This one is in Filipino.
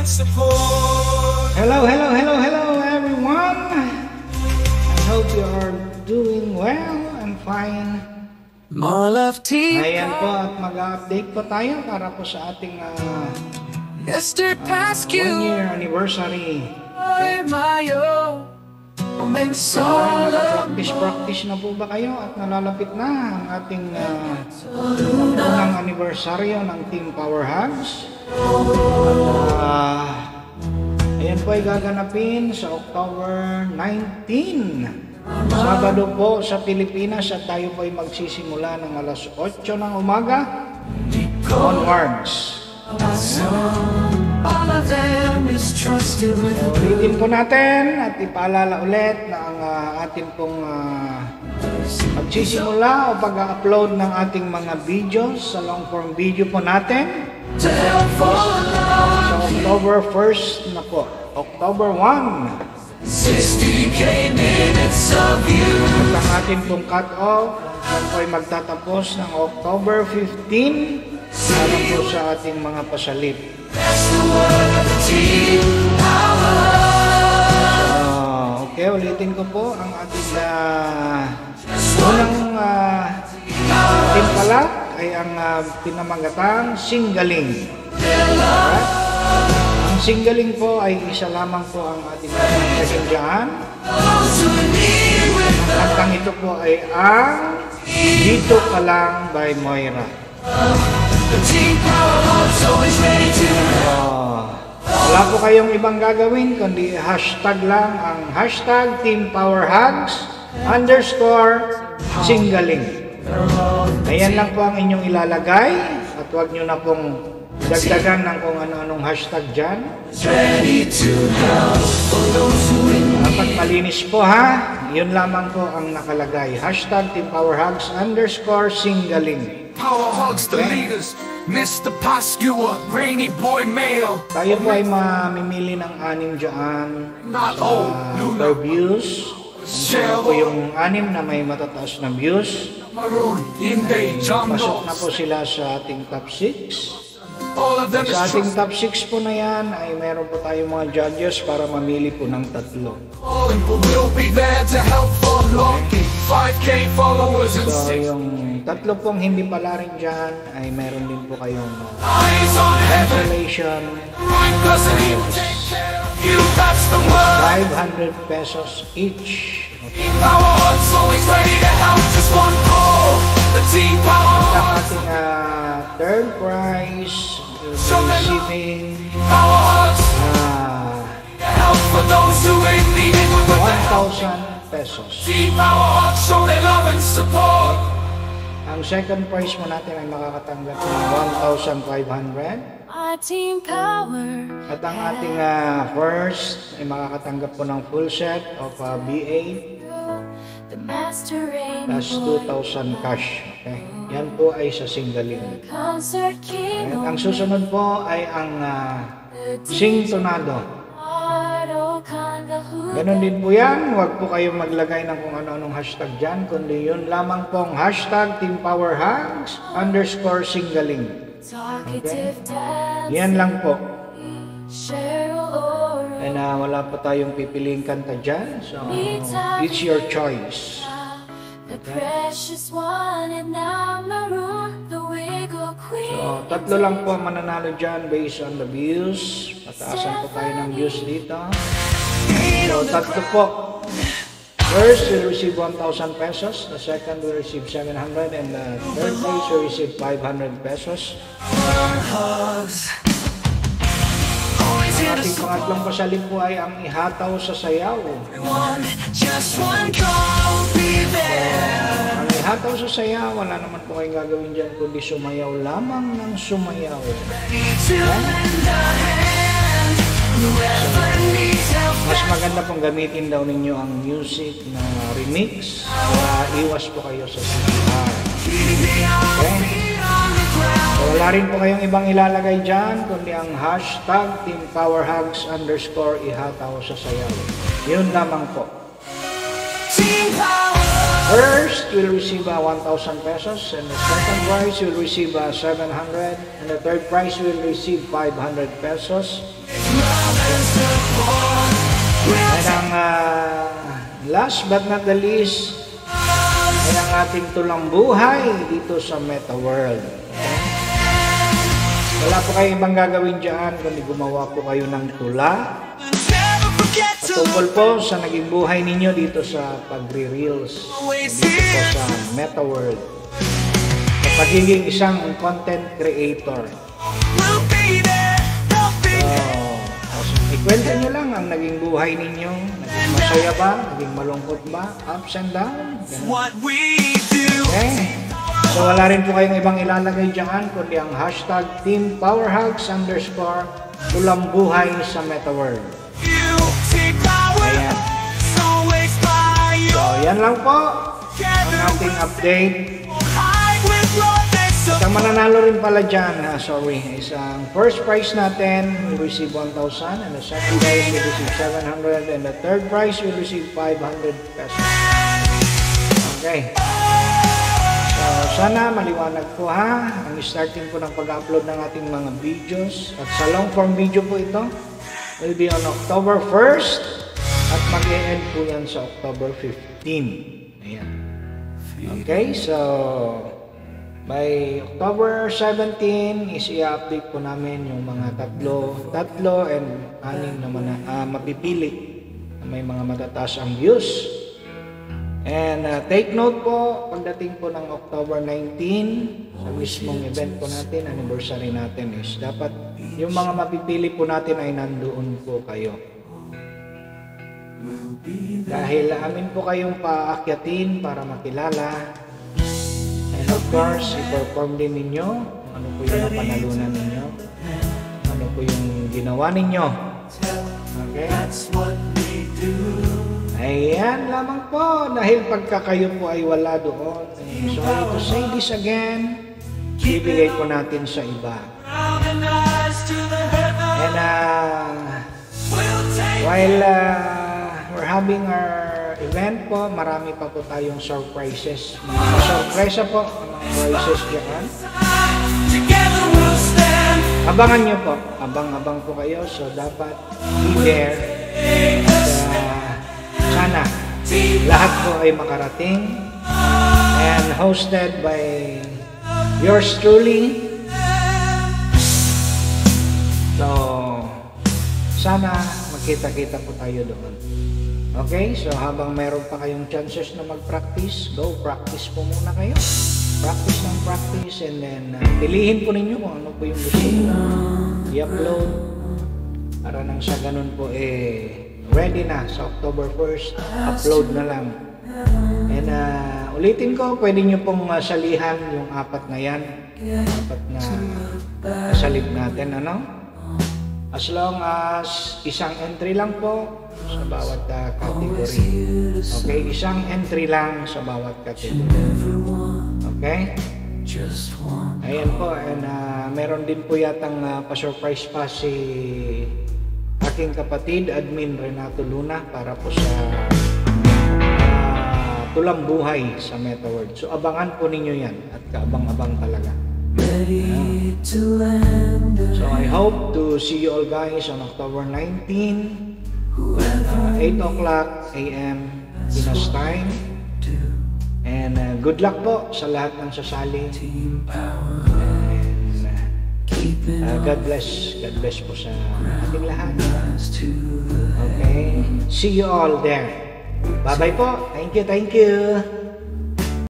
Hello, hello, hello, hello everyone! I hope you are doing well and fine. Ayan po at mag-update po tayo para po sa ating 1-year anniversary. Practice na po ba kayo at nalalapit na ang ating unang anibersaryo ng Team Power Hugs? Ayan po ay gaganapin sa October 19. Sabado po sa Pilipinas at tayo po ay magsisimula ng alas 8 ng umaga onwards. Ulitin po natin at ipaalala ulit na ang atin pong magsisimula o pag-upload ng ating mga videos sa long form video po natin sa October 1st na po, October 1. 60K minutes of you. At ang atin pong cut-off ay magtatapos ng October 15 para po sa ating mga pasalip. Okay, ulitin ko po ang ating unang timpalak ay ang pinamagatang singgaling. Ang singgaling po ay isa lamang po ang ating kasindihan. At ang ito po ay ang Dito Ka Lang by Moira. Wala po kayong ibang gagawin kundi hashtag lang ang hashtag Team Power Hugs _singgaling. Ayan lang po ang inyong ilalagay at huwag nyo na pong dagdagan ng kung ano-anong hashtag dyan. Dapat malinis po ha. Yun lamang po ang nakalagay. Hashtag Team Power Hugs _singgaling. Power Hugs the leaders, Mr. Pascua, Rainy Boy Mail. Tayo po ay mamimili ng 6 dyan per views. Ano po yung 6 na may matataas na views. Pasok na po sila sa ating top 6. Sa ating top 6 po na yan ay meron po tayong mga judges para mamili po ng 3. So yung 3 pong hindi pala rin dyan ay meron din po kayong cancellation. 500 pesos each. Okay. Ang ating third prize will be receiving 1,000 pesos. Ang second prize mo natin ay makakatanggap ng 1,500. At ang ating first ay makakatanggap po ng full set of BA plus 2,000 cash. Okay? Yan po ay sa singgaling. At ang susunod po ay ang Sing Tonado. Ganon din po yan. Huwag po kayong maglagay ng kung ano-anong hashtag dyan, kundi yun lamang pong hashtag Team Power Hugs _singgaling. Okay? Yan lang po. And wala pa tayong pipiliing kanta dyan. So, it's your choice. Okay? So, 3 lang po ang mananalo dyan based on the views. Pataasan po tayo ng views dito. So, 3 po. First will receive 1,000 pesos. The second will receive 700. And the third place will receive 500 pesos. Ang ating pangatlong pasalip po ay ang ihataw sa sayaw. Ang ihataw sa sayaw, wala naman po kayong gagawin dyan kundi sumayaw lamang ng sumayaw. Mas maganda pong gamitin daw ninyo ang music na remix para iwas po kayo sa CPR. Okay? So, wala rin po kayong ibang ilalagay dyan kundi ang hashtag Team Power Hugs _ihataw sa sayaw. Yun lamang po. First will receive 1,000 pesos and the second prize will receive 700 and the third prize will receive 500 pesos. And ang last but not the least ay ang ating tulang buhay dito sa Meta World. Wala po kayo ibang gagawin dyan kundi gumawa po kayo ng tula tungkol po sa naging buhay ninyo dito sa pagre-reels dito po sa Meta World, sa pagiging isang content creator. Ikwento nyo lang ang naging buhay ninyo. Naging masaya ba? Naging malungkot ba? Ups and downs? Okay. So wala rin po kayong ibang ilalagay dyan kundi ang hashtag Team Powerhugs _ tulang buhay sa Meta World. Ayan. So yan lang po ang ating update. At ang mananalo rin pala dyan, is ang first prize natin will receive 1,000, and the second prize will receive 700, and the third prize will receive 500 pesos. Okay. So sana maliwanag po ha, ang starting po ng pag-upload ng ating mga videos. At sa long form video po ito will be on October 1st at mag-e-end po yan sa October 15. Ayan. Okay, so by October 17 is i-update po namin yung mga tatlo and 6 na mapipili na may mga matataas ang views. And take note po, pagdating po ng October 19 sa mismong event po natin, anniversary natin, is dapat yung mga mapipili po natin ay nandoon po kayo. Dahil amin po kayong paakyatin para makilala. And of course, i-perform din ninyo ano po yung napanalunan ninyo, ano po yung ginawa ninyo. Okay? Ayan lamang po, dahil pagka kayo po ay wala doon. Sorry to say this again, bibigay po natin sa iba. And while we're having our event po, marami pa po tayong surprises. Mga sorpresa po, mga prizes dyan. Abangan nyo po, abang-abang po kayo, so dapat be there. Sana lahat po ay makarating, and hosted by yours truly. So sana magkita-kita po tayo doon. Okay, so habang meron pa kayong chances na mag-practice, go practice po muna kayo. Practice ng practice, and then pilihin po ninyo kung ano po yung gusto nyo i-upload para nang sa ganun po ready na sa October 1st, upload na lang. And ulitin ko, pwede nyo pong salihan yung 4 na yan, 4 na salib natin, ano? As long as isang entry lang po sa bawat category. Okay, isang entry lang sa bawat category. Okay? Ayan po, and meron din po yatang pa-surprise pa si aking kapatid, Admin Renato Luna, para po sa tulang buhay sa Meta World. So abangan po ninyo yan, at kaabang-abang talaga. So I hope to see you all guys on October 19, 8 o'clock AM Pinas time. And good luck po sa lahat ng sasali. And God bless po sa ating lahat. Okay, see you all there. Bye bye po. Thank you.